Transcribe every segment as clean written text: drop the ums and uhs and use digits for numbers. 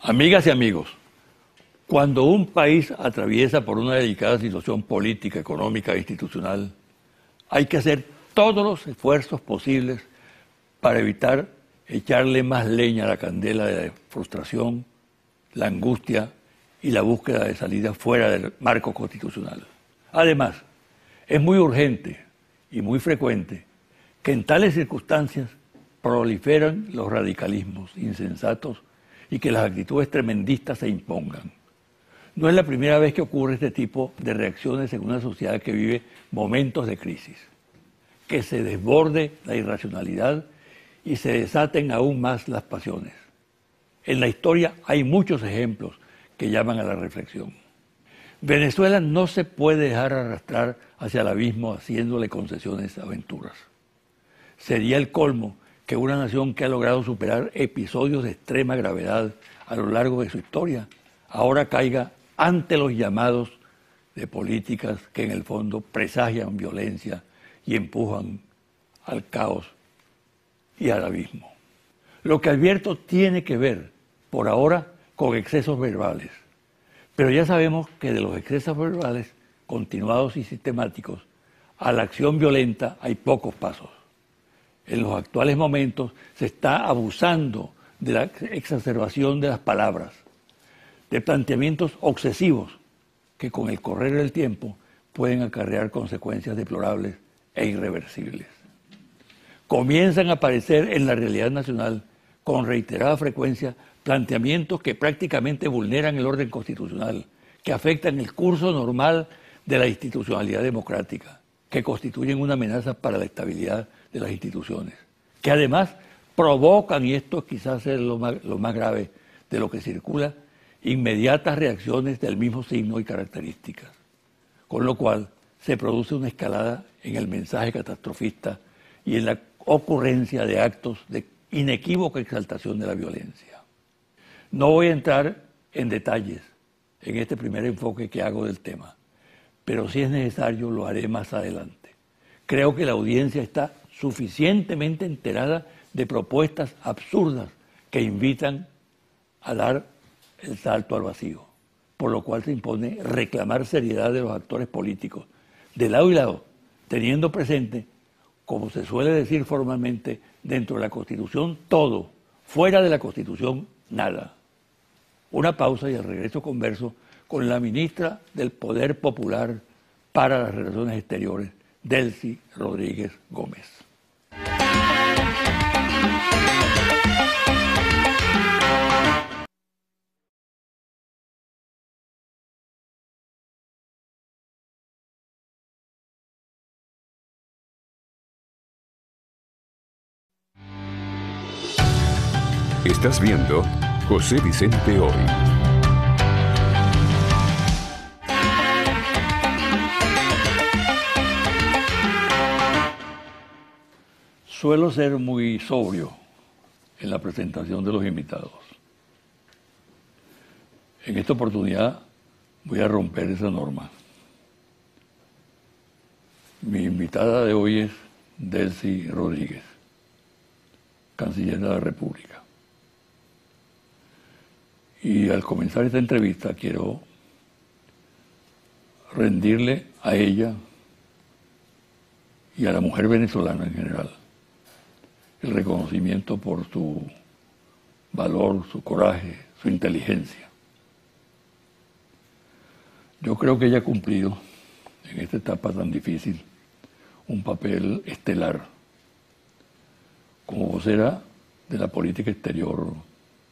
Amigas y amigos, cuando un país atraviesa por una delicada situación política, económica e institucional, hay que hacer todos los esfuerzos posibles para evitar echarle más leña a la candela de la frustración, la angustia y la búsqueda de salida fuera del marco constitucional. Además, es muy urgente y muy frecuente que en tales circunstancias proliferan los radicalismos insensatos y que las actitudes tremendistas se impongan. No es la primera vez que ocurre este tipo de reacciones en una sociedad que vive momentos de crisis, que se desborde la irracionalidad y se desaten aún más las pasiones. En la historia hay muchos ejemplos que llaman a la reflexión. Venezuela no se puede dejar arrastrar hacia el abismo haciéndole concesiones a aventuras. Sería el colmo que una nación que ha logrado superar episodios de extrema gravedad a lo largo de su historia ahora caiga ante los llamados de políticas que en el fondo presagian violencia y empujan al caos y al abismo. Lo que advierto tiene que ver, por ahora, con excesos verbales. Pero ya sabemos que de los excesos verbales, continuados y sistemáticos, a la acción violenta hay pocos pasos. En los actuales momentos se está abusando de la exacerbación de las palabras, de planteamientos obsesivos que con el correr del tiempo pueden acarrear consecuencias deplorables e irreversibles. Comienzan a aparecer en la realidad nacional con reiterada frecuencia planteamientos que prácticamente vulneran el orden constitucional, que afectan el curso normal de la institucionalidad democrática, que constituyen una amenaza para la estabilidad de las instituciones, que además provocan, y esto quizás es lo más grave de lo que circula, inmediatas reacciones del mismo signo y características, con lo cual se produce una escalada en el mensaje catastrofista y en la ocurrencia de actos de inequívoca exaltación de la violencia. No voy a entrar en detalles en este primer enfoque que hago del tema, pero si es necesario lo haré más adelante. Creo que la audiencia está suficientemente enterada de propuestas absurdas que invitan a dar el salto al vacío, por lo cual se impone reclamar seriedad de los actores políticos, de lado y lado, teniendo presente, como se suele decir formalmente, dentro de la Constitución todo, fuera de la Constitución nada. Una pausa y al regreso converso con la ministra del Poder Popular para las Relaciones Exteriores, Delcy Rodríguez Gómez. Estás viendo José Vicente Hoy. Suelo ser muy sobrio en la presentación de los invitados. En esta oportunidad voy a romper esa norma. Mi invitada de hoy es Delcy Rodríguez, canciller de la República. Y al comenzar esta entrevista quiero rendirle a ella y a la mujer venezolana en general el reconocimiento por su valor, su coraje, su inteligencia. Yo creo que ella ha cumplido en esta etapa tan difícil un papel estelar como vocera de la política exterior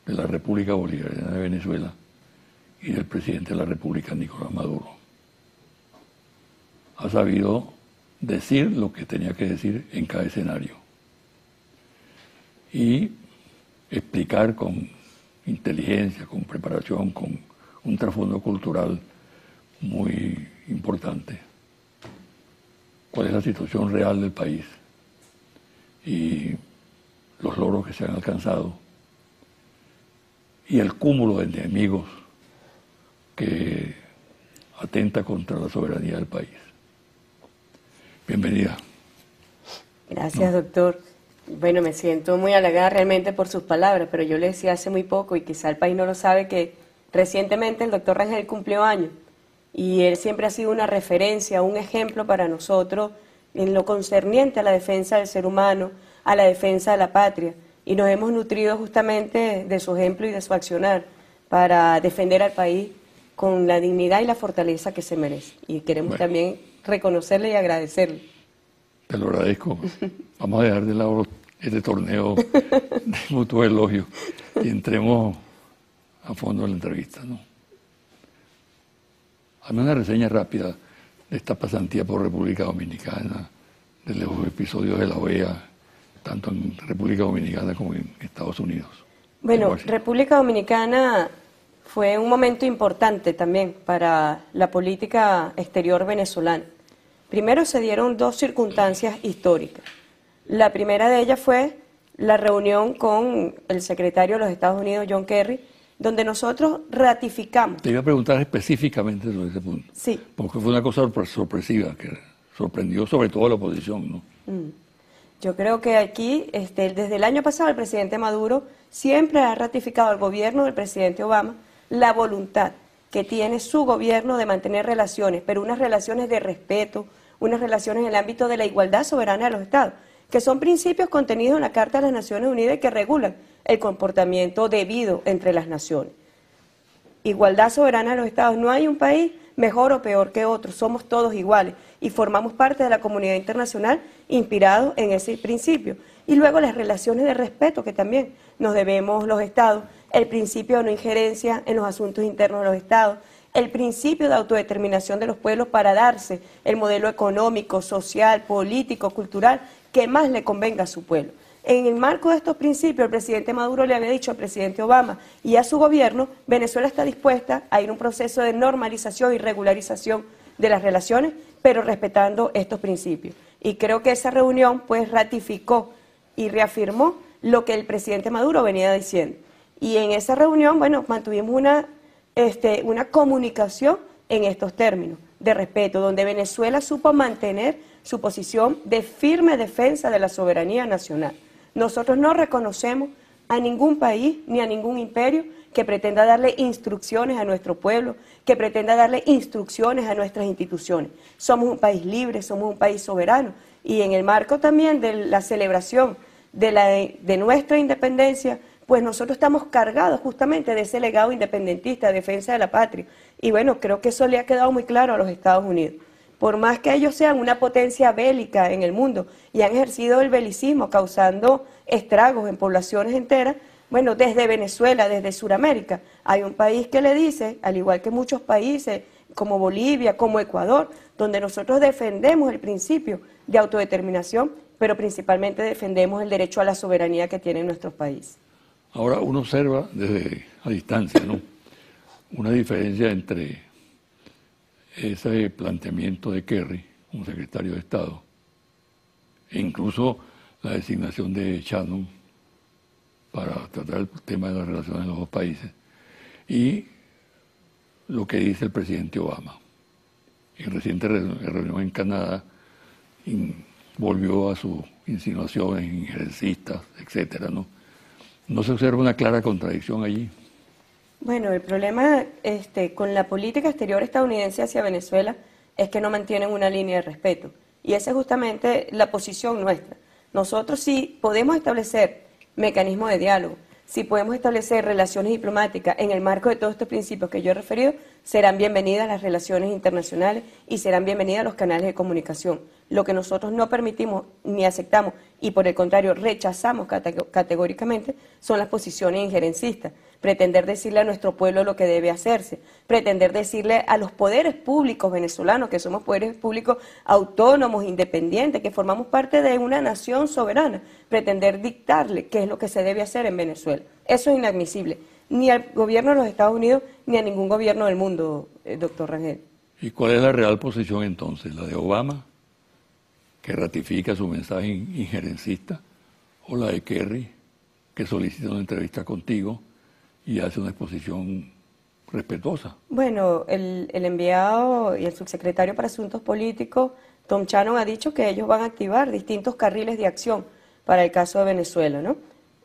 de la República Bolivariana de Venezuela y del presidente de la República, Nicolás Maduro. Ha sabido decir lo que tenía que decir en cada escenario y explicar con inteligencia, con preparación, con un trasfondo cultural muy importante cuál es la situación real del país y los logros que se han alcanzado y el cúmulo de enemigos que atenta contra la soberanía del país. Bienvenida. Gracias, doctor. Bueno, me siento muy halagada realmente por sus palabras, pero yo le decía hace muy poco, y quizá el país no lo sabe, que recientemente el doctor Rangel cumplió años, y él siempre ha sido una referencia, un ejemplo para nosotros en lo concerniente a la defensa del ser humano, a la defensa de la patria, y nos hemos nutrido justamente de su ejemplo y de su accionar para defender al país con la dignidad y la fortaleza que se merece. Y queremos también reconocerle y agradecerle. Te lo agradezco. Vamos a dejar de lado este torneo de mutuo elogio y entremos a fondo en la entrevista, ¿no? Hazme una reseña rápida de esta pasantía por República Dominicana, de los episodios de la OEA, tanto en República Dominicana como en Estados Unidos. Bueno, República Dominicana fue un momento importante también para la política exterior venezolana. Primero se dieron dos circunstancias históricas. La primera de ellas fue la reunión con el secretario de los Estados Unidos, John Kerry, donde nosotros ratificamos. Te iba a preguntar específicamente sobre ese punto. Sí. Porque fue una cosa sorpresiva, que sorprendió sobre todo a la oposición, ¿no? Yo creo que aquí, desde el año pasado, el presidente Maduro siempre ha ratificado al gobierno del presidente Obama la voluntad que tiene su gobierno de mantener relaciones, pero unas relaciones de respeto, unas relaciones en el ámbito de la igualdad soberana de los Estados, que son principios contenidos en la Carta de las Naciones Unidas y que regulan el comportamiento debido entre las naciones. Igualdad soberana de los Estados. No hay un país mejor o peor que otro, somos todos iguales y formamos parte de la comunidad internacional inspirados en ese principio. Y luego las relaciones de respeto que también nos debemos los Estados, el principio de no injerencia en los asuntos internos de los Estados, el principio de autodeterminación de los pueblos para darse el modelo económico, social, político, cultural que más le convenga a su pueblo. En el marco de estos principios, el presidente Maduro le había dicho al presidente Obama y a su gobierno, Venezuela está dispuesta a ir a un proceso de normalización y regularización de las relaciones, pero respetando estos principios. Y creo que esa reunión pues ratificó y reafirmó lo que el presidente Maduro venía diciendo. Y en esa reunión, bueno, mantuvimos una comunicación en estos términos de respeto, donde Venezuela supo mantener su posición de firme defensa de la soberanía nacional. Nosotros no reconocemos a ningún país ni a ningún imperio que pretenda darle instrucciones a nuestro pueblo, que pretenda darle instrucciones a nuestras instituciones. Somos un país libre, somos un país soberano y en el marco también de la celebración de nuestra independencia, pues nosotros estamos cargados justamente de ese legado independentista, de defensa de la patria. Y bueno, creo que eso le ha quedado muy claro a los Estados Unidos. Por más que ellos sean una potencia bélica en el mundo y han ejercido el belicismo causando estragos en poblaciones enteras, bueno, desde Venezuela, desde Sudamérica, hay un país que le dice, al igual que muchos países como Bolivia, como Ecuador, donde nosotros defendemos el principio de autodeterminación, pero principalmente defendemos el derecho a la soberanía que tienen nuestros países. Ahora uno observa desde a distancia, ¿no?, una diferencia entre ese planteamiento de Kerry como secretario de Estado e incluso la designación de Shannon para tratar el tema de las relaciones de los dos países y lo que dice el presidente Obama. En reciente reunión en Canadá volvió a sus insinuaciones injerencistas, etcétera, ¿no? ¿No se observa una clara contradicción allí? Bueno, el problema con la política exterior estadounidense hacia Venezuela es que no mantienen una línea de respeto. Y esa es justamente la posición nuestra. Nosotros sí podemos establecer mecanismos de diálogo, sí podemos establecer relaciones diplomáticas en el marco de todos estos principios que yo he referido, serán bienvenidas las relaciones internacionales y serán bienvenidas los canales de comunicación. Lo que nosotros no permitimos ni aceptamos y por el contrario rechazamos categóricamente son las posiciones injerencistas. Pretender decirle a nuestro pueblo lo que debe hacerse, pretender decirle a los poderes públicos venezolanos, que somos poderes públicos autónomos, independientes, que formamos parte de una nación soberana, pretender dictarle qué es lo que se debe hacer en Venezuela. Eso es inadmisible, ni al gobierno de los Estados Unidos, ni a ningún gobierno del mundo, doctor Rangel. ¿Y cuál es la real posición entonces? ¿La de Obama, que ratifica su mensaje injerencista, o la de Kerry, que solicita una entrevista contigo y hace una exposición respetuosa? Bueno, el enviado y el subsecretario para Asuntos Políticos, Tom Shannon, ha dicho que ellos van a activar distintos carriles de acción para el caso de Venezuela, ¿no?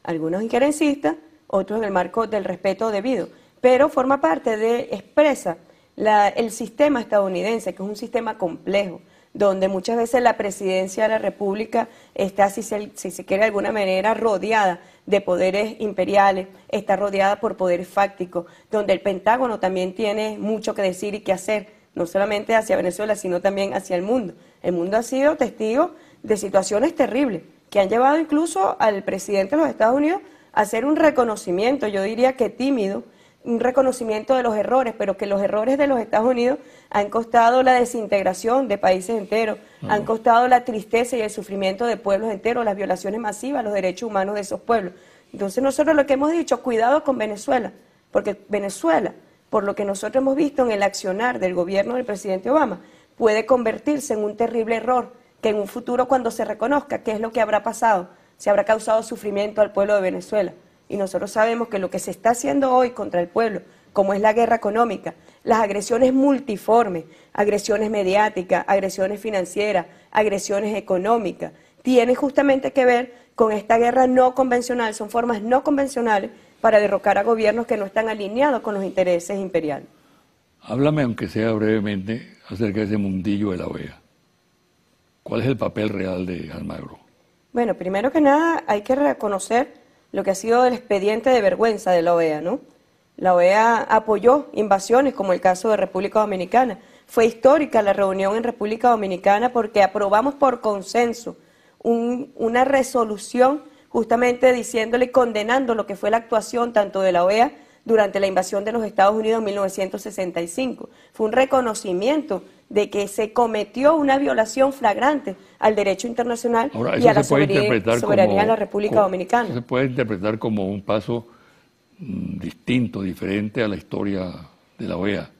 Algunos injerencistas, otros en el marco del respeto debido, pero forma parte expresa el sistema estadounidense, que es un sistema complejo, donde muchas veces la presidencia de la República está, si se quiere de alguna manera, rodeada de poderes imperiales, está rodeada por poderes fácticos, donde el Pentágono también tiene mucho que decir y que hacer, no solamente hacia Venezuela, sino también hacia el mundo. El mundo ha sido testigo de situaciones terribles, que han llevado incluso al presidente de los Estados Unidos a hacer un reconocimiento, yo diría que tímido, un reconocimiento de los errores, pero que los errores de los Estados Unidos han costado la desintegración de países enteros, han costado la tristeza y el sufrimiento de pueblos enteros, las violaciones masivas a los derechos humanos de esos pueblos. Entonces nosotros lo que hemos dicho, cuidado con Venezuela, porque Venezuela, por lo que nosotros hemos visto en el accionar del gobierno del presidente Obama, puede convertirse en un terrible error, que en un futuro cuando se reconozca qué es lo que habrá pasado, se habrá causado sufrimiento al pueblo de Venezuela. Y nosotros sabemos que lo que se está haciendo hoy contra el pueblo, como es la guerra económica, las agresiones multiformes, agresiones mediáticas, agresiones financieras, agresiones económicas, tienen justamente que ver con esta guerra no convencional, son formas no convencionales para derrocar a gobiernos que no están alineados con los intereses imperiales. Háblame, aunque sea brevemente, acerca de ese mundillo de la OEA. ¿Cuál es el papel real de Almagro? Bueno, primero que nada hay que reconocer lo que ha sido el expediente de vergüenza de la OEA, ¿no? La OEA apoyó invasiones, como el caso de República Dominicana. Fue histórica la reunión en República Dominicana porque aprobamos por consenso una resolución justamente diciéndole, condenando lo que fue la actuación tanto de la OEA durante la invasión de los Estados Unidos en 1965. Fue un reconocimiento de que se cometió una violación flagrante al derecho internacional y a la soberanía de la República Dominicana. Eso se puede interpretar como un paso distinto, diferente a la historia de la OEA.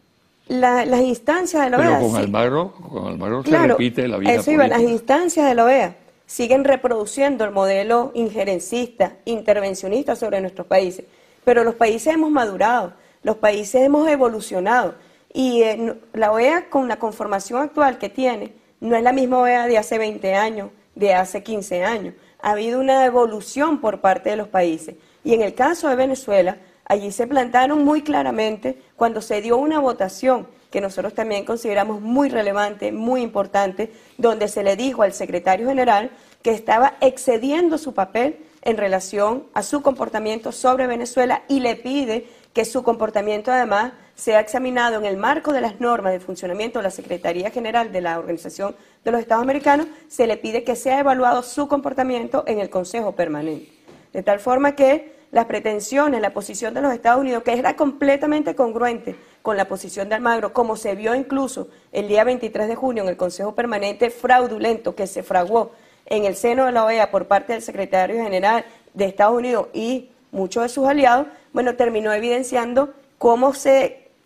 Las instancias de la OEA... Pero con Almagro se repite la vida política. Las instancias de la OEA siguen reproduciendo el modelo injerencista, intervencionista sobre nuestros países. Pero los países hemos madurado, los países hemos evolucionado. Y la OEA, con la conformación actual que tiene, no es la misma OEA de hace 20 años, de hace 15 años. Ha habido una evolución por parte de los países. Y en el caso de Venezuela, allí se plantaron muy claramente cuando se dio una votación que nosotros también consideramos muy relevante, muy importante, donde se le dijo al secretario general que estaba excediendo su papel en relación a su comportamiento sobre Venezuela y le pide que su comportamiento además sea examinado en el marco de las normas de funcionamiento de la Secretaría General de la Organización de los Estados Americanos, se le pide que sea evaluado su comportamiento en el Consejo Permanente. De tal forma que las pretensiones, la posición de los Estados Unidos, que era completamente congruente con la posición de Almagro, como se vio incluso el día 23 de junio en el Consejo Permanente fraudulento que se fraguó en el seno de la OEA por parte del secretario general de Estados Unidos y muchos de sus aliados, bueno, terminó evidenciando cómo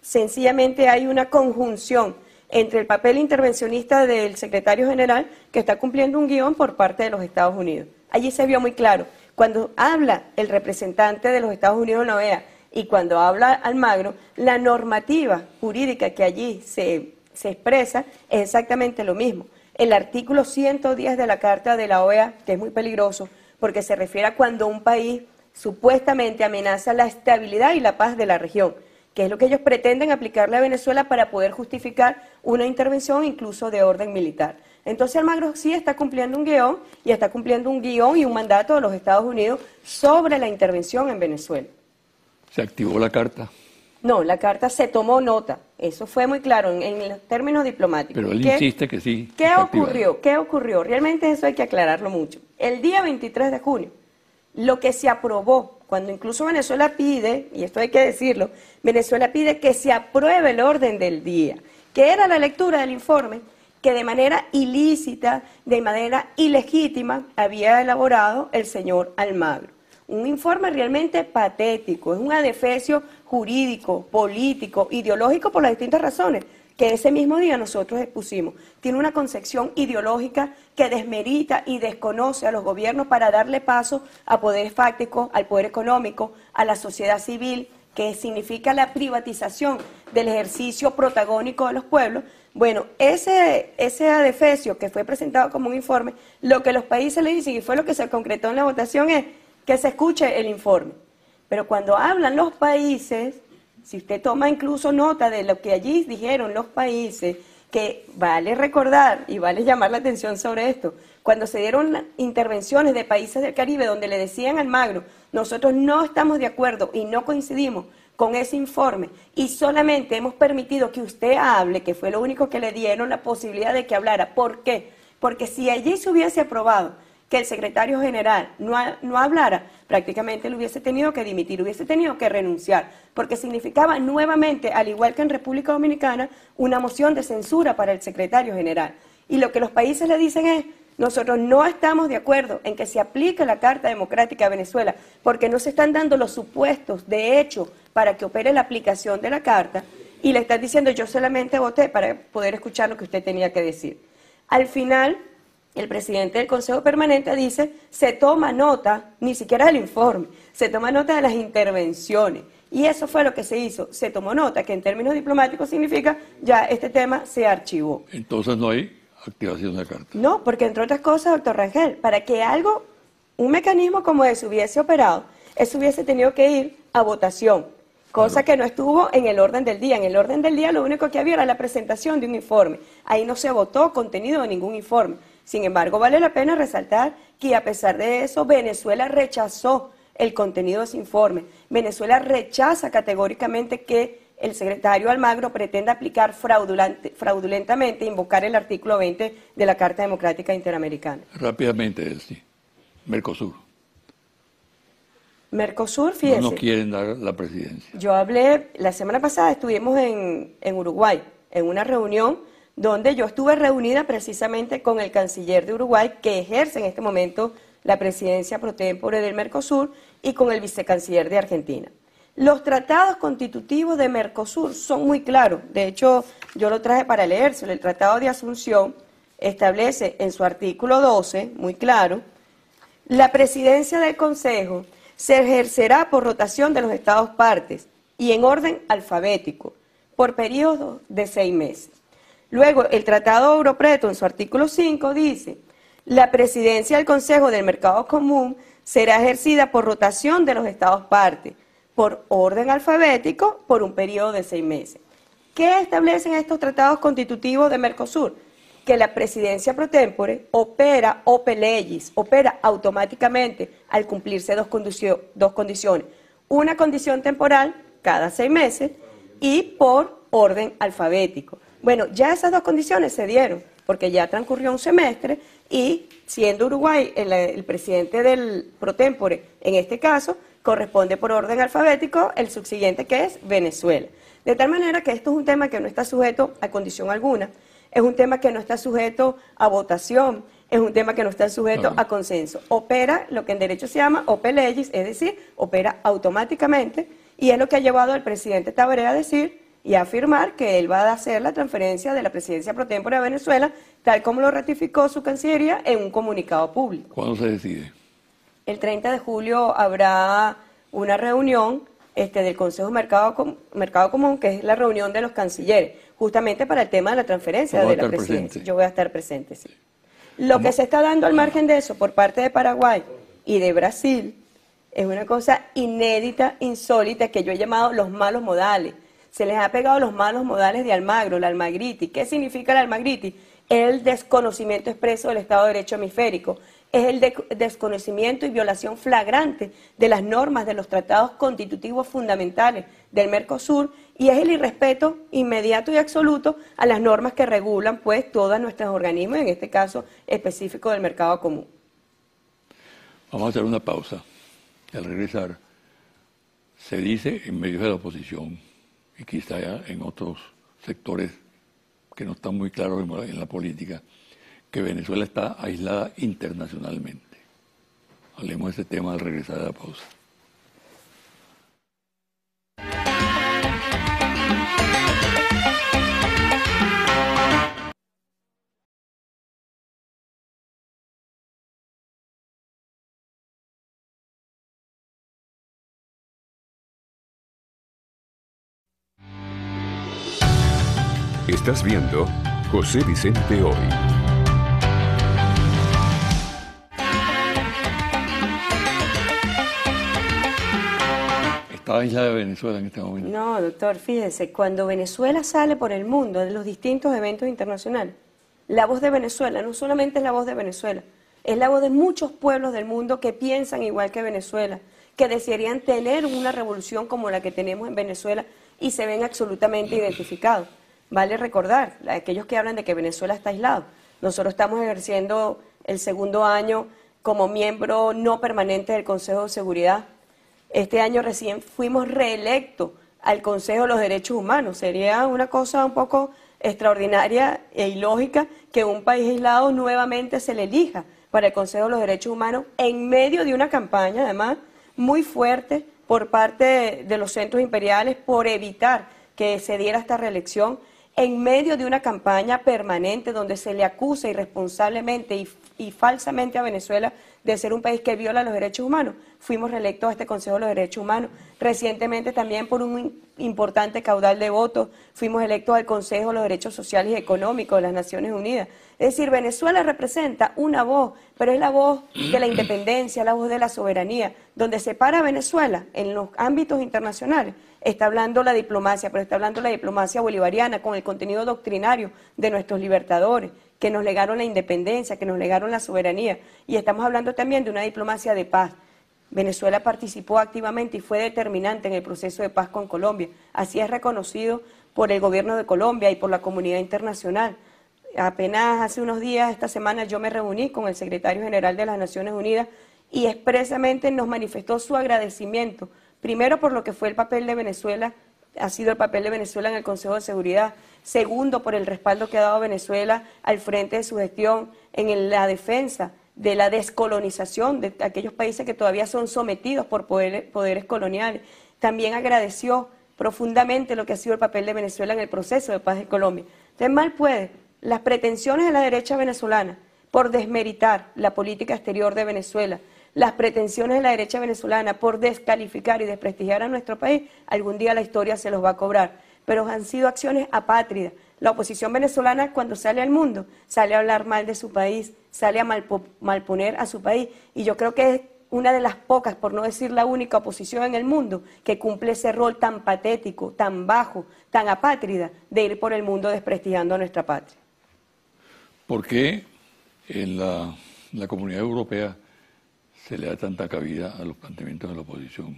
sencillamente hay una conjunción entre el papel intervencionista del secretario general que está cumpliendo un guión por parte de los Estados Unidos. Allí se vio muy claro. Cuando habla el representante de los Estados Unidos en la OEA y cuando habla Almagro, la normativa jurídica que allí se expresa es exactamente lo mismo. El artículo 110 de la Carta de la OEA, que es muy peligroso, porque se refiere a cuando un país supuestamente amenaza la estabilidad y la paz de la región, que es lo que ellos pretenden aplicarle a Venezuela para poder justificar una intervención incluso de orden militar. Entonces Almagro sí está cumpliendo un guión y está cumpliendo un guión y un mandato de los Estados Unidos sobre la intervención en Venezuela. ¿Se activó la carta? No, la carta se tomó nota, eso fue muy claro en los términos diplomáticos. Pero él insiste que sí. ¿Qué ocurrió? ¿Qué ocurrió? Realmente eso hay que aclararlo mucho. El día 23 de junio, lo que se aprobó, cuando incluso Venezuela pide, y esto hay que decirlo, Venezuela pide que se apruebe el orden del día, que era la lectura del informe que de manera ilícita, de manera ilegítima, había elaborado el señor Almagro. Un informe realmente patético, es un adefesio jurídico, político, ideológico por las distintas razones que ese mismo día nosotros expusimos. Tiene una concepción ideológica que desmerita y desconoce a los gobiernos para darle paso a poderes fácticos, al poder económico, a la sociedad civil, que significa la privatización del ejercicio protagónico de los pueblos. Bueno, ese adefesio que fue presentado como un informe, lo que los países le dicen, y fue lo que se concretó en la votación, es que se escuche el informe. Pero cuando hablan los países, si usted toma incluso nota de lo que allí dijeron los países, que vale recordar y vale llamar la atención sobre esto, cuando se dieron intervenciones de países del Caribe donde le decían a Almagro, nosotros no estamos de acuerdo y no coincidimos con ese informe y solamente hemos permitido que usted hable, que fue lo único que le dieron la posibilidad de que hablara. ¿Por qué? Porque si allí se hubiese aprobado que el secretario general no hablara, prácticamente lo hubiese tenido que dimitir, hubiese tenido que renunciar, porque significaba nuevamente, al igual que en República Dominicana, una moción de censura para el secretario general. Y lo que los países le dicen es, nosotros no estamos de acuerdo en que se aplique la Carta Democrática a Venezuela, porque no se están dando los supuestos de hecho para que opere la aplicación de la Carta, y le están diciendo, yo solamente voté para poder escuchar lo que usted tenía que decir. Al final, el presidente del Consejo Permanente dice, se toma nota, ni siquiera del informe, se toma nota de las intervenciones. Y eso fue lo que se hizo, se tomó nota, que en términos diplomáticos significa, ya este tema se archivó. Entonces no hay activación de la Carta. No, porque entre otras cosas, doctor Rangel, para que un mecanismo como ese hubiese operado, eso hubiese tenido que ir a votación, cosa que no estuvo en el orden del día. En el orden del día lo único que había era la presentación de un informe. Ahí no se votó contenido de ningún informe. Sin embargo, vale la pena resaltar que a pesar de eso, Venezuela rechazó el contenido de ese informe. Venezuela rechaza categóricamente que el secretario Almagro pretenda aplicar fraudulentamente, invocar el artículo 20 de la Carta Democrática Interamericana. Rápidamente, sí. Mercosur. Mercosur, fíjese. No nos quieren dar la presidencia. Yo hablé, la semana pasada estuvimos en Uruguay, en una reunión donde yo estuve reunida precisamente con el canciller de Uruguay, que ejerce en este momento la presidencia pro tempore del Mercosur, y con el vicecanciller de Argentina. Los tratados constitutivos de Mercosur son muy claros. De hecho, yo lo traje para leérselo. El Tratado de Asunción establece en su artículo 12, muy claro, la presidencia del Consejo se ejercerá por rotación de los Estados partes y en orden alfabético, por periodo de 6 meses. Luego, el Tratado Europreto, en su artículo 5, dice, la presidencia del Consejo del Mercado Común será ejercida por rotación de los Estados partes, por orden alfabético, por un periodo de 6 meses. ¿Qué establecen estos tratados constitutivos de Mercosur? Que la presidencia pro tempore opera ope legis, opera automáticamente al cumplirse dos condiciones. Una condición temporal cada 6 meses y por orden alfabético. Bueno, ya esas dos condiciones se dieron, porque ya transcurrió un semestre y siendo Uruguay el presidente del pro tempore, en este caso, corresponde por orden alfabético el subsiguiente, que es Venezuela. De tal manera que esto es un tema que no está sujeto a condición alguna, es un tema que no está sujeto a votación, es un tema que no está sujeto a consenso. Opera lo que en derecho se llama ope legis, es decir, opera automáticamente, y es lo que ha llevado al presidente Tabaré a decir y a afirmar que él va a hacer la transferencia de la presidencia pro tempore a Venezuela, tal como lo ratificó su Cancillería en un comunicado público. ¿Cuándo se decide? El 30 de julio habrá una reunión del Consejo Mercado Común, que es la reunión de los cancilleres, justamente para el tema de la transferencia de la presidencia. Presente. Yo voy a estar presente, sí. Lo que se está dando al margen de eso por parte de Paraguay y de Brasil es una cosa inédita, insólita, que yo he llamado los malos modales. Se les ha pegado los malos modales de Almagro, la almagritis. ¿Qué significa la almagritis? El desconocimiento expreso del Estado de Derecho hemisférico. Es el desconocimiento y violación flagrante de las normas de los tratados constitutivos fundamentales del Mercosur, y es el irrespeto inmediato y absoluto a las normas que regulan pues todos nuestros organismos, en este caso específico del mercado común. Vamos a hacer una pausa. Al regresar, se dice en medio de la oposición, y quizá en otros sectores que no están muy claros en la política, que Venezuela está aislada internacionalmente. Hablemos de ese tema al regresar de la pausa. Estás viendo José Vicente Hoy. Está aislada de Venezuela en este momento. No, doctor, fíjese, cuando Venezuela sale por el mundo de los distintos eventos internacionales, la voz de Venezuela no solamente es la voz de Venezuela, es la voz de muchos pueblos del mundo que piensan igual que Venezuela, que desearían tener una revolución como la que tenemos en Venezuela y se ven absolutamente identificados. Vale recordar, aquellos que hablan de que Venezuela está aislado, nosotros estamos ejerciendo el segundo año como miembro no permanente del Consejo de Seguridad. Este año recién fuimos reelectos al Consejo de los Derechos Humanos. Sería una cosa un poco extraordinaria e ilógica que un país aislado nuevamente se le elija para el Consejo de los Derechos Humanos en medio de una campaña, además, muy fuerte por parte de los centros imperiales por evitar que se diera esta reelección, en medio de una campaña permanente donde se le acusa irresponsablemente y falsamente a Venezuela de ser un país que viola los derechos humanos. Fuimos reelectos a este Consejo de los Derechos Humanos. Recientemente también por un importante caudal de votos fuimos electos al Consejo de los Derechos Sociales y Económicos de las Naciones Unidas. Es decir, Venezuela representa una voz, pero es la voz de la independencia, la voz de la soberanía. Donde se para Venezuela en los ámbitos internacionales, está hablando la diplomacia, pero está hablando la diplomacia bolivariana con el contenido doctrinario de nuestros libertadores, que nos legaron la independencia, que nos legaron la soberanía. Y estamos hablando también de una diplomacia de paz. Venezuela participó activamente y fue determinante en el proceso de paz con Colombia. Así es reconocido por el gobierno de Colombia y por la comunidad internacional. Apenas hace unos días, esta semana, yo me reuní con el secretario general de las Naciones Unidas y expresamente nos manifestó su agradecimiento, primero por lo que fue el papel de Venezuela, ha sido el papel de Venezuela en el Consejo de Seguridad, segundo por el respaldo que ha dado Venezuela al frente de su gestión en la defensa de la descolonización de aquellos países que todavía son sometidos por poderes coloniales. También agradeció profundamente lo que ha sido el papel de Venezuela en el proceso de paz de Colombia. Entonces, mal puede las pretensiones de la derecha venezolana por desmeritar la política exterior de Venezuela, las pretensiones de la derecha venezolana por descalificar y desprestigiar a nuestro país, algún día la historia se los va a cobrar. Pero han sido acciones apátridas. La oposición venezolana, cuando sale al mundo, sale a hablar mal de su país, sale a malponer a su país. Y yo creo que es una de las pocas, por no decir la única oposición en el mundo, que cumple ese rol tan patético, tan bajo, tan apátrida, de ir por el mundo desprestigiando a nuestra patria. ¿Por qué en la comunidad europea se le da tanta cabida a los planteamientos de la oposición?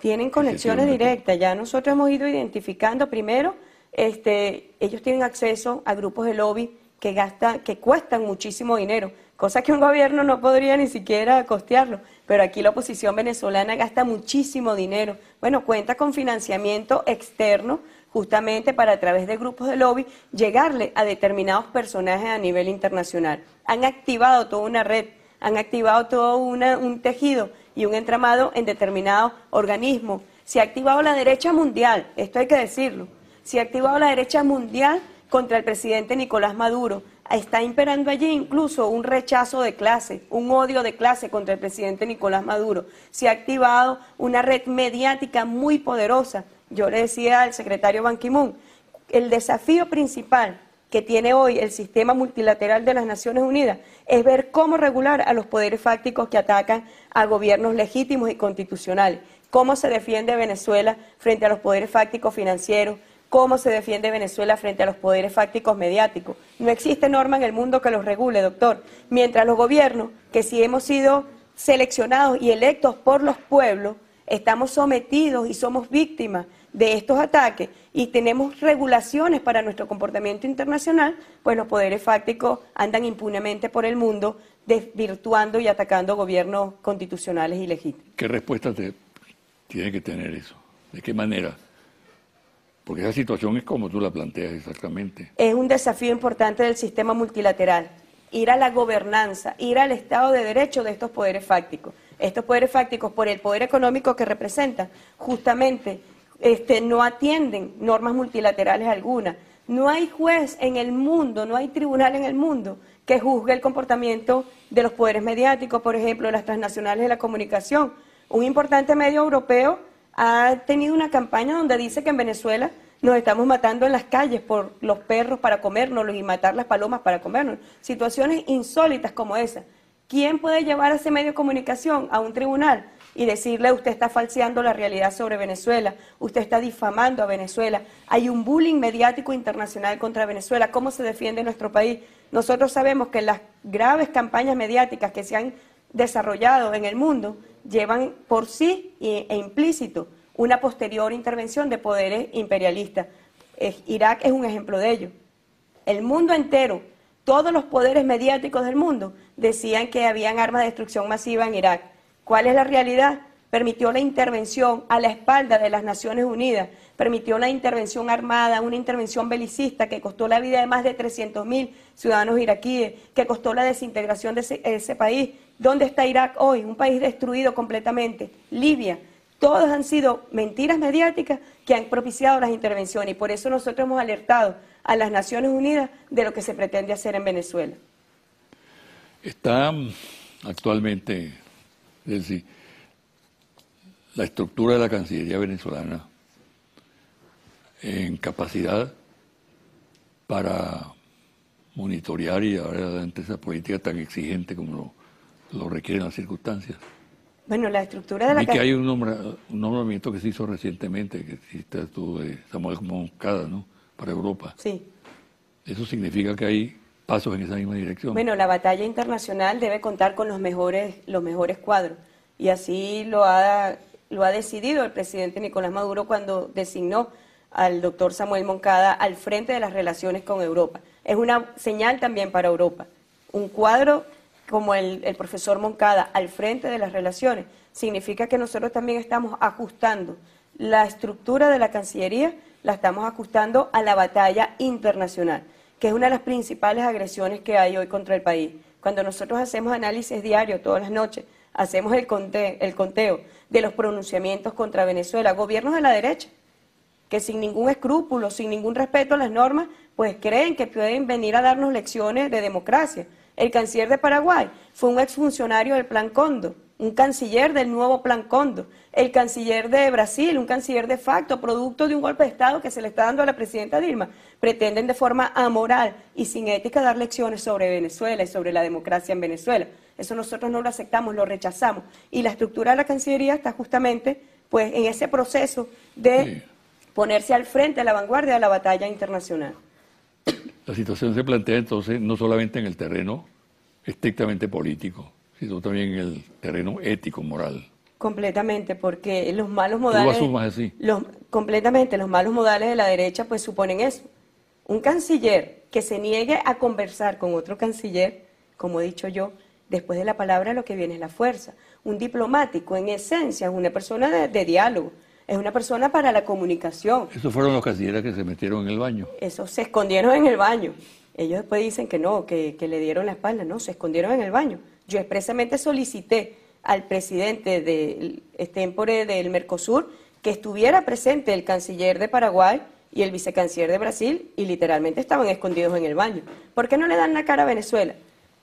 Tienen conexiones directas. Ya nosotros hemos ido identificando primero, ellos tienen acceso a grupos de lobby que cuestan muchísimo dinero, cosa que un gobierno no podría ni siquiera costearlo, pero aquí la oposición venezolana gasta muchísimo dinero. Bueno, cuenta con financiamiento externo, justamente para a través de grupos de lobby llegarle a determinados personajes a nivel internacional. Han activado toda una red, han activado todo un tejido y un entramado en determinados organismos. Se ha activado la derecha mundial, esto hay que decirlo, se ha activado la derecha mundial contra el presidente Nicolás Maduro. Está imperando allí incluso un rechazo de clase, un odio de clase contra el presidente Nicolás Maduro. Se ha activado una red mediática muy poderosa. Yo le decía al secretario Ban Ki-moon, el desafío principal que tiene hoy el sistema multilateral de las Naciones Unidas es ver cómo regular a los poderes fácticos que atacan a gobiernos legítimos y constitucionales, cómo se defiende Venezuela frente a los poderes fácticos financieros, cómo se defiende Venezuela frente a los poderes fácticos mediáticos. No existe norma en el mundo que los regule, doctor. Mientras los gobiernos, que sí hemos sido seleccionados y electos por los pueblos, estamos sometidos y somos víctimas de estos ataques y tenemos regulaciones para nuestro comportamiento internacional, pues los poderes fácticos andan impunemente por el mundo desvirtuando y atacando gobiernos constitucionales y legítimos. ¿Qué respuesta tiene que tener eso? ¿De qué manera? Porque esa situación es como tú la planteas exactamente. Es un desafío importante del sistema multilateral, ir a la gobernanza, ir al Estado de Derecho de estos poderes fácticos. Estos poderes fácticos, por el poder económico que representan, justamente no atienden normas multilaterales algunas. No hay juez en el mundo, no hay tribunal en el mundo que juzgue el comportamiento de los poderes mediáticos, por ejemplo, de las transnacionales de la comunicación. Un importante medio europeo ha tenido una campaña donde dice que en Venezuela Nos estamos matando en las calles por los perros para comérnoslos y matar las palomas para comernos. Situaciones insólitas como esa. ¿Quién puede llevar a ese medio de comunicación a un tribunal y decirle usted está falseando la realidad sobre Venezuela, usted está difamando a Venezuela? Hay un bullying mediático internacional contra Venezuela. ¿Cómo se defiende nuestro país? Nosotros sabemos que las graves campañas mediáticas que se han desarrollado en el mundo llevan por sí e implícito una posterior intervención de poderes imperialistas. Irak es un ejemplo de ello. El mundo entero, todos los poderes mediáticos del mundo decían que habían armas de destrucción masiva en Irak. ¿Cuál es la realidad? Permitió la intervención a la espalda de las Naciones Unidas, permitió la intervención armada, una intervención belicista que costó la vida de más de 300.000 ciudadanos iraquíes, que costó la desintegración de ese país. ¿Dónde está Irak hoy? Un país destruido completamente. Libia. Todos han sido mentiras mediáticas que han propiciado las intervenciones y por eso nosotros hemos alertado a las Naciones Unidas de lo que se pretende hacer en Venezuela. Está actualmente, es decir, la estructura de la Cancillería venezolana en capacidad para monitorear y llevar adelante esa política tan exigente como lo requieren las circunstancias. Bueno, la estructura de la... Y que hay un nombramiento que se hizo recientemente, que hiciste tú, de Samuel Moncada, ¿no?, para Europa. Sí. Eso significa que hay pasos en esa misma dirección. Bueno, la batalla internacional debe contar con los mejores cuadros. Y así lo ha decidido el presidente Nicolás Maduro cuando designó al doctor Samuel Moncada al frente de las relaciones con Europa. Es una señal también para Europa. Un cuadro como el profesor Moncada al frente de las relaciones, significa que nosotros también estamos ajustando la estructura de la Cancillería, la estamos ajustando a la batalla internacional, que es una de las principales agresiones que hay hoy contra el país. Cuando nosotros hacemos análisis diario todas las noches, hacemos el conteo de los pronunciamientos contra Venezuela, gobiernos de la derecha, que sin ningún escrúpulo, sin ningún respeto a las normas, pues creen que pueden venir a darnos lecciones de democracia. El canciller de Paraguay fue un exfuncionario del Plan Cóndor, un canciller del nuevo Plan Cóndor. El canciller de Brasil, un canciller de facto, producto de un golpe de Estado que se le está dando a la presidenta Dilma. Pretenden de forma amoral y sin ética dar lecciones sobre Venezuela y sobre la democracia en Venezuela. Eso nosotros no lo aceptamos, lo rechazamos. Y la estructura de la Cancillería está justamente pues, en ese proceso de ponerse al frente, a la vanguardia de la batalla internacional. La situación se plantea entonces no solamente en el terreno estrictamente político, sino también en el terreno ético, moral. Completamente, porque los malos modales... ¿Tú lo asumas así? Completamente, los malos modales de la derecha pues suponen eso. Un canciller que se niegue a conversar con otro canciller, como he dicho yo, después de la palabra lo que viene es la fuerza. Un diplomático, en esencia, es una persona de diálogo. Es una persona para la comunicación. Esos fueron los cancilleres que se metieron en el baño. Esos se escondieron en el baño. Ellos después dicen que no, que le dieron la espalda. No, se escondieron en el baño. Yo expresamente solicité al presidente del extempore del Mercosur que estuviera presente el canciller de Paraguay y el vicecanciller de Brasil y literalmente estaban escondidos en el baño. ¿Por qué no le dan la cara a Venezuela?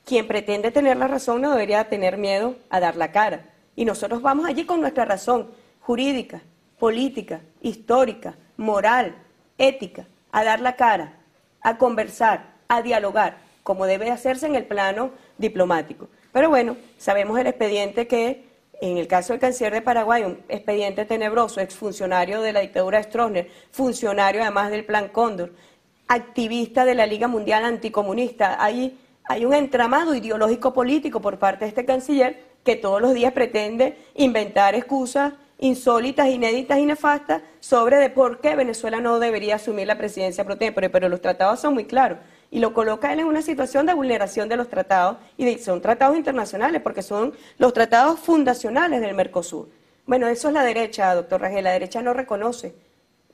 Quien pretende tener la razón no debería tener miedo a dar la cara. Y nosotros vamos allí con nuestra razón jurídica, política, histórica, moral, ética, a dar la cara, a conversar, a dialogar, como debe hacerse en el plano diplomático. Pero bueno, sabemos el expediente que, en el caso del canciller de Paraguay, un expediente tenebroso, exfuncionario de la dictadura de Stroessner, funcionario además del Plan Cóndor, activista de la Liga Mundial Anticomunista. Hay un entramado ideológico político por parte de este canciller que todos los días pretende inventar excusas insólitas, inéditas y nefastas sobre de por qué Venezuela no debería asumir la presidencia pro tempore, pero los tratados son muy claros y lo coloca él en una situación de vulneración de los tratados y son tratados internacionales porque son los tratados fundacionales del Mercosur. Bueno, eso es la derecha, doctor Rangel, la derecha no reconoce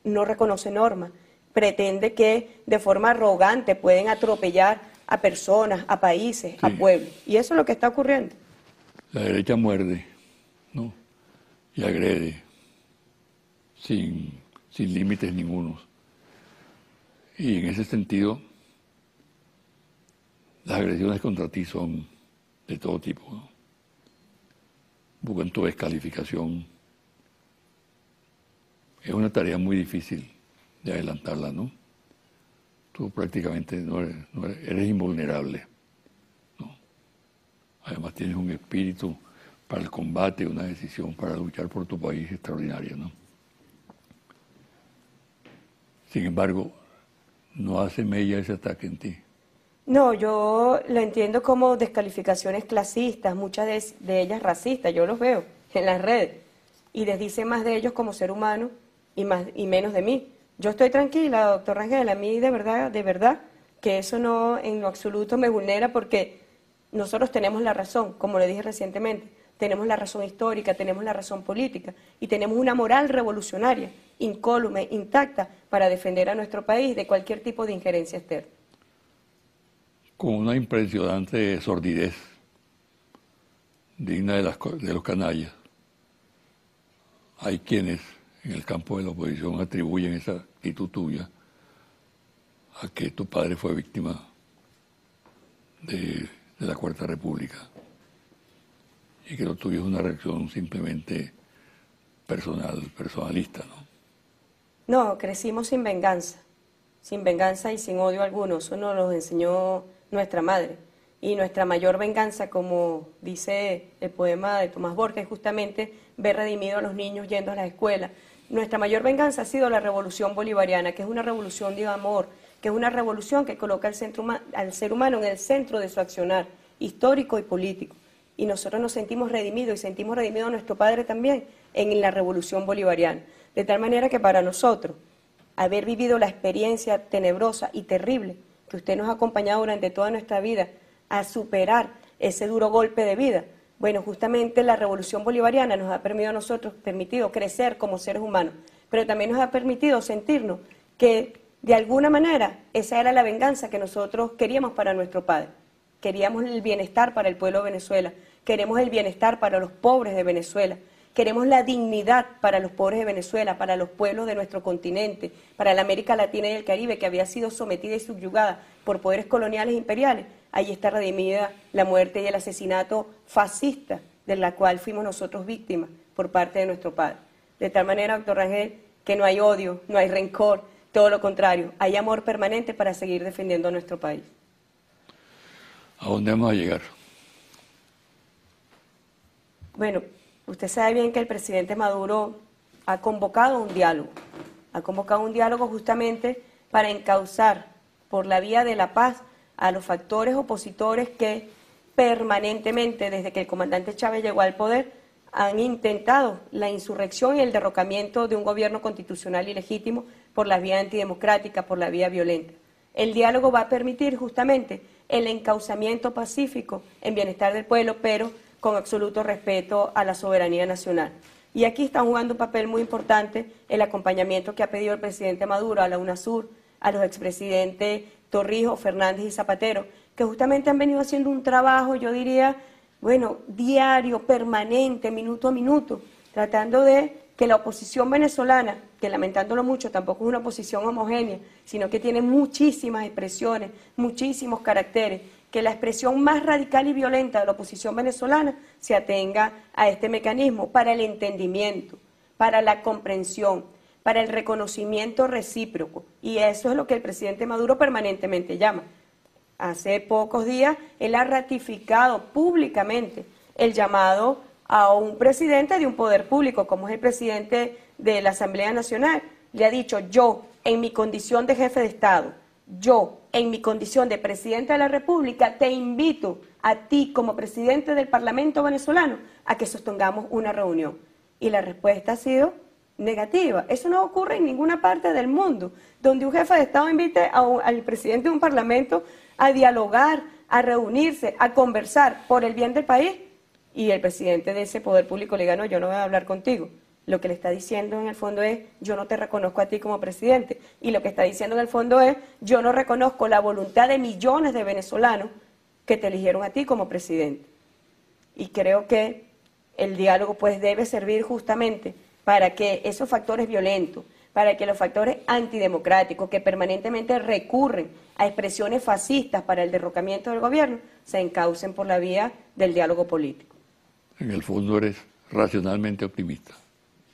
normas, pretende que de forma arrogante pueden atropellar a personas, a países, a pueblos y eso es lo que está ocurriendo. La derecha muerde, ¿no?, y agrede sin límites ningunos. Y en ese sentido, las agresiones contra ti son de todo tipo, ¿no? Buscan tu descalificación. Es una tarea muy difícil de adelantarla, ¿no? Tú prácticamente eres invulnerable, ¿no? Además tienes un espíritu para el combate, una decisión para luchar por tu país extraordinaria, ¿no? Sin embargo, no hace mella ese ataque en ti. No, yo lo entiendo como descalificaciones clasistas, muchas de ellas racistas, yo los veo en las redes, y les dice más de ellos como ser humano y menos de mí. Yo estoy tranquila, doctor Rangel, a mí de verdad, que eso no en lo absoluto me vulnera porque nosotros tenemos la razón, como le dije recientemente, tenemos la razón histórica, tenemos la razón política y tenemos una moral revolucionaria, incólume, intacta, para defender a nuestro país de cualquier tipo de injerencia externa. Con una impresionante sordidez, digna de los canallas. Hay quienes en el campo de la oposición atribuyen esa actitud tuya a que tu padre fue víctima de la Cuarta República y que lo tuyo es una reacción simplemente personalista, ¿no? No, crecimos sin venganza y sin odio alguno, eso nos lo enseñó nuestra madre. Y nuestra mayor venganza, como dice el poema de Tomás Borges, es justamente ver redimido a los niños yendo a la escuela. Nuestra mayor venganza ha sido la revolución bolivariana, que es una revolución de amor, que es una revolución que coloca al ser humano en el centro de su accionar histórico y político. Y nosotros nos sentimos redimidos y sentimos redimido a nuestro padre también en la revolución bolivariana. De tal manera que para nosotros, haber vivido la experiencia tenebrosa y terrible que usted nos ha acompañado durante toda nuestra vida a superar ese duro golpe de vida, bueno, justamente la revolución bolivariana nos ha permitido crecer como seres humanos, pero también nos ha permitido sentirnos que de alguna manera esa era la venganza que nosotros queríamos para nuestro padre. Queríamos el bienestar para el pueblo de Venezuela, queremos el bienestar para los pobres de Venezuela, queremos la dignidad para los pobres de Venezuela, para los pueblos de nuestro continente, para la América Latina y el Caribe, que había sido sometida y subyugada por poderes coloniales e imperiales. Ahí está redimida la muerte y el asesinato fascista de la cual fuimos nosotros víctimas por parte de nuestro padre. De tal manera, doctor Rangel, que no hay odio, no hay rencor, todo lo contrario, hay amor permanente para seguir defendiendo a nuestro país. ¿A dónde vamos a llegar? Bueno, usted sabe bien que el presidente Maduro ha convocado un diálogo justamente para encauzar por la vía de la paz a los factores opositores que permanentemente, desde que el comandante Chávez llegó al poder, han intentado la insurrección y el derrocamiento de un gobierno constitucional y legítimo por la vía antidemocrática, por la vía violenta. El diálogo va a permitir justamente el encauzamiento pacífico en bienestar del pueblo, pero con absoluto respeto a la soberanía nacional. Y aquí está jugando un papel muy importante el acompañamiento que ha pedido el presidente Maduro a la UNASUR, a los expresidentes Torrijos, Fernández y Zapatero, que justamente han venido haciendo un trabajo, yo diría, bueno, diario, permanente, minuto a minuto, tratando de que la oposición venezolana, que lamentándolo mucho tampoco es una oposición homogénea, sino que tiene muchísimas expresiones, muchísimos caracteres, que la expresión más radical y violenta de la oposición venezolana se atenga a este mecanismo para el entendimiento, para la comprensión, para el reconocimiento recíproco. Y eso es lo que el presidente Maduro permanentemente llama. Hace pocos días él ha ratificado públicamente el llamado a un presidente de un poder público, como es el presidente de la Asamblea Nacional. Le ha dicho: yo, en mi condición de jefe de Estado, yo, en mi condición de presidente de la República, te invito a ti como presidente del Parlamento venezolano a que sostengamos una reunión. Y la respuesta ha sido negativa. Eso no ocurre en ninguna parte del mundo, donde un jefe de Estado invite al presidente de un parlamento a dialogar, a reunirse, a conversar por el bien del país, y el presidente de ese poder público le diga: no, yo no voy a hablar contigo. Lo que le está diciendo en el fondo es: yo no te reconozco a ti como presidente. Y lo que está diciendo en el fondo es: yo no reconozco la voluntad de millones de venezolanos que te eligieron a ti como presidente. Y creo que el diálogo pues debe servir justamente para que esos factores violentos, para que los factores antidemocráticos que permanentemente recurren a expresiones fascistas para el derrocamiento del gobierno, se encaucen por la vía del diálogo político. En el fondo eres racionalmente optimista.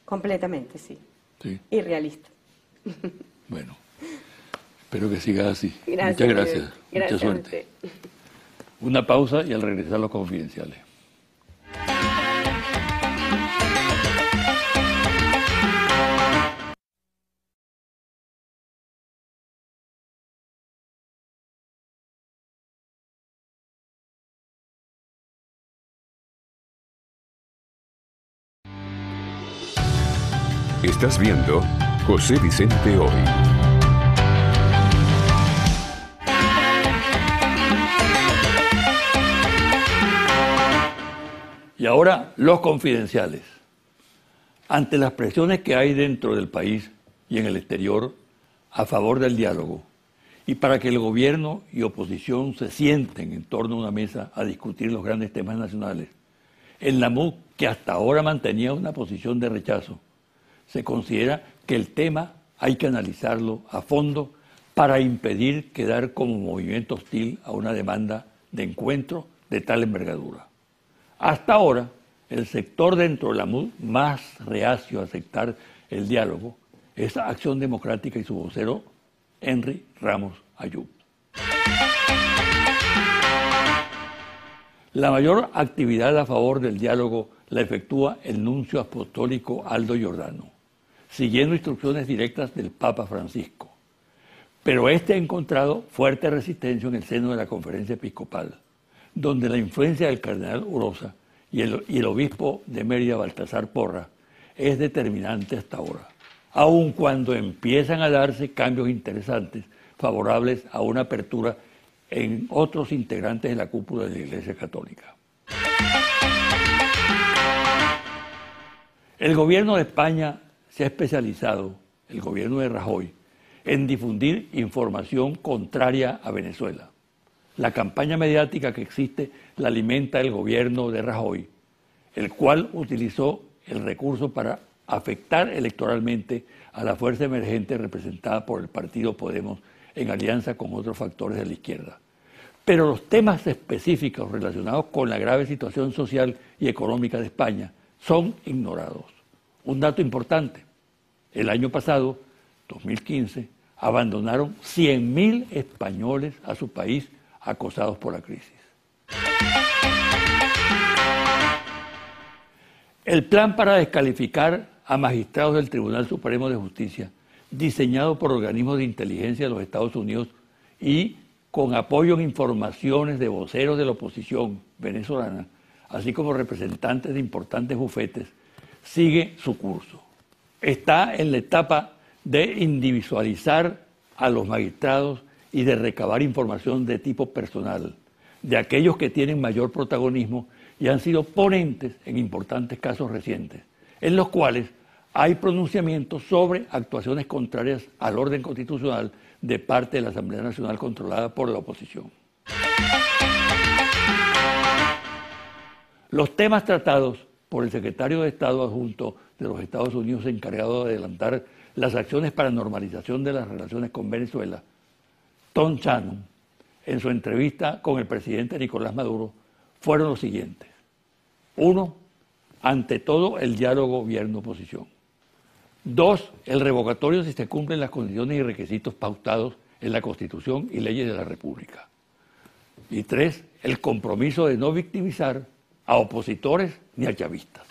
Completamente, sí. Sí. Y realista. Bueno. Espero que siga así. Gracias, Muchas gracias. Gracias Mucha suerte. a usted. Una pausa y al regresar los confidenciales. Estás viendo José Vicente Hoy. Y ahora los confidenciales. Ante las presiones que hay dentro del país y en el exterior a favor del diálogo y para que el gobierno y oposición se sienten en torno a una mesa a discutir los grandes temas nacionales, en la MUC, que hasta ahora mantenía una posición de rechazo, se considera que el tema hay que analizarlo a fondo para impedir quedar como movimiento hostil a una demanda de encuentro de tal envergadura. Hasta ahora, el sector dentro de la MUD más reacio a aceptar el diálogo es Acción Democrática y su vocero, Henry Ramos Ayub. La mayor actividad a favor del diálogo la efectúa el nuncio apostólico Aldo Giordano, siguiendo instrucciones directas del Papa Francisco. Pero este ha encontrado fuerte resistencia en el seno de la Conferencia Episcopal, donde la influencia del cardenal Urosa y el obispo de Mérida, Baltasar Porra, es determinante hasta ahora, aun cuando empiezan a darse cambios interesantes favorables a una apertura en otros integrantes de la cúpula de la Iglesia Católica. El gobierno de España se ha especializado, el gobierno de Rajoy, en difundir información contraria a Venezuela. La campaña mediática que existe la alimenta el gobierno de Rajoy, el cual utilizó el recurso para afectar electoralmente a la fuerza emergente representada por el partido Podemos en alianza con otros factores de la izquierda. Pero los temas específicos relacionados con la grave situación social y económica de España son ignorados. Un dato importante: el año pasado, 2015, abandonaron 100.000 españoles a su país acosados por la crisis. El plan para descalificar a magistrados del Tribunal Supremo de Justicia, diseñado por organismos de inteligencia de los Estados Unidos y con apoyo en informaciones de voceros de la oposición venezolana, así como representantes de importantes bufetes, sigue su curso. Está en la etapa de individualizar a los magistrados y de recabar información de tipo personal, de aquellos que tienen mayor protagonismo y han sido ponentes en importantes casos recientes, en los cuales hay pronunciamientos sobre actuaciones contrarias al orden constitucional de parte de la Asamblea Nacional controlada por la oposición. Los temas tratados por el secretario de Estado adjunto de los Estados Unidos encargado de adelantar las acciones para normalización de las relaciones con Venezuela, Tom Shannon, en su entrevista con el presidente Nicolás Maduro, fueron los siguientes. 1. Ante todo, el diálogo gobierno-oposición. 2. El revocatorio si se cumplen las condiciones y requisitos pautados en la Constitución y leyes de la República. Y 3. El compromiso de no victimizar a opositores ni a chavistas.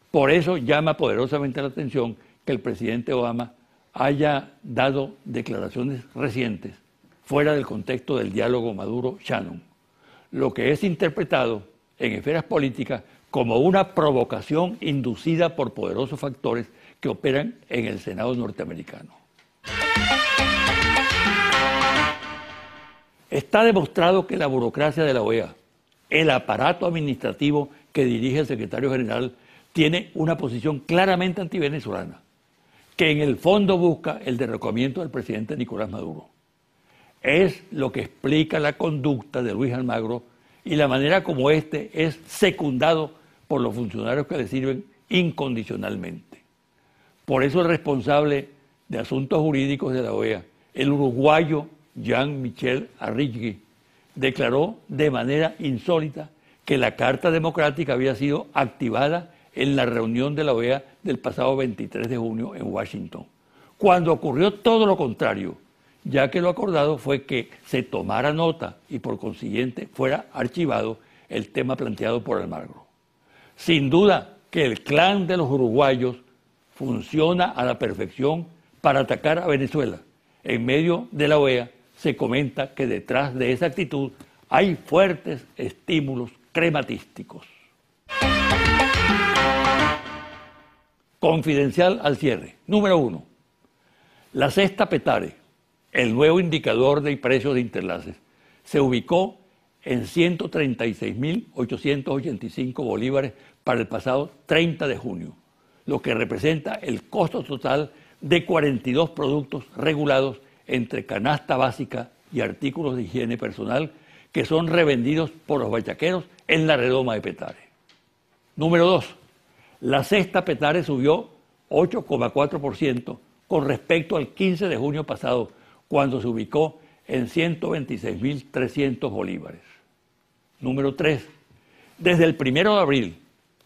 Por eso llama poderosamente la atención que el presidente Obama haya dado declaraciones recientes fuera del contexto del diálogo Maduro-Shannon, lo que es interpretado en esferas políticas como una provocación inducida por poderosos factores que operan en el Senado norteamericano. Está demostrado que la burocracia de la OEA, el aparato administrativo que dirige el secretario general, tiene una posición claramente antivenezolana, que en el fondo busca el derrocamiento del presidente Nicolás Maduro. Es lo que explica la conducta de Luis Almagro y la manera como éste es secundado por los funcionarios que le sirven incondicionalmente. Por eso el responsable de asuntos jurídicos de la OEA, el uruguayo Jean-Michel Arrigui, declaró de manera insólita que la Carta Democrática había sido activada en la reunión de la OEA del pasado 23 de junio en Washington, cuando ocurrió todo lo contrario, ya que lo acordado fue que se tomara nota y por consiguiente fuera archivado el tema planteado por Almagro. Sin duda que el clan de los uruguayos funciona a la perfección para atacar a Venezuela. En medio de la OEA se comenta que detrás de esa actitud hay fuertes estímulos crematísticos. Confidencial al cierre. Número 1. La cesta Petare, el nuevo indicador de precios de Interlaces, se ubicó en 136.885 bolívares para el pasado 30 de junio, lo que representa el costo total de 42 productos regulados entre canasta básica y artículos de higiene personal que son revendidos por los bachaqueros en la redoma de Petare. Número 2. La cesta Petare subió 8,4% con respecto al 15 de junio pasado, cuando se ubicó en 126.300 bolívares. Número 3. Desde el 1 de abril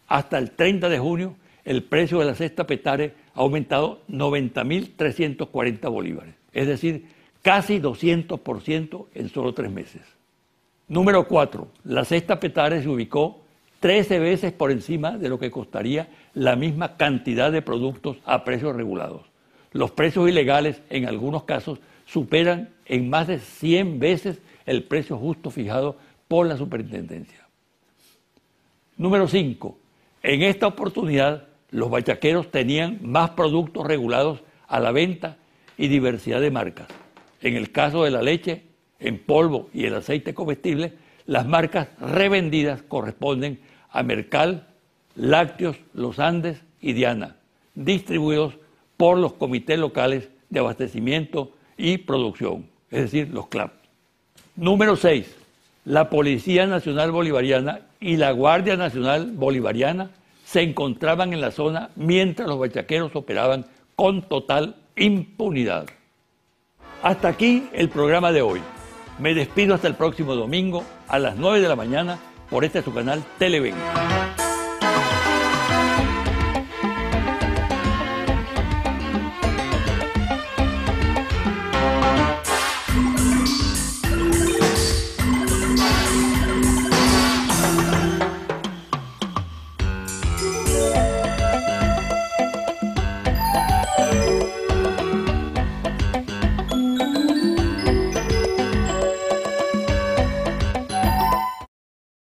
hasta el 30 de junio, el precio de la cesta Petare ha aumentado 90.340 bolívares, es decir, casi 200% en solo 3 meses. Número 4. La cesta Petare se ubicó 13 veces por encima de lo que costaría la misma cantidad de productos a precios regulados. Los precios ilegales, en algunos casos, superan en más de 100 veces el precio justo fijado por la superintendencia. Número 5. En esta oportunidad, los bachaqueros tenían más productos regulados a la venta y diversidad de marcas. En el caso de la leche en polvo y el aceite comestible, las marcas revendidas corresponden a Mercal, Lácteos, Los Andes y Diana, distribuidos por los comités locales de abastecimiento y producción, es decir, los CLAP. Número 6. La Policía Nacional Bolivariana y la Guardia Nacional Bolivariana se encontraban en la zona mientras los bachaqueros operaban con total impunidad. Hasta aquí el programa de hoy. Me despido hasta el próximo domingo a las 9 de la mañana por este su canal Televen.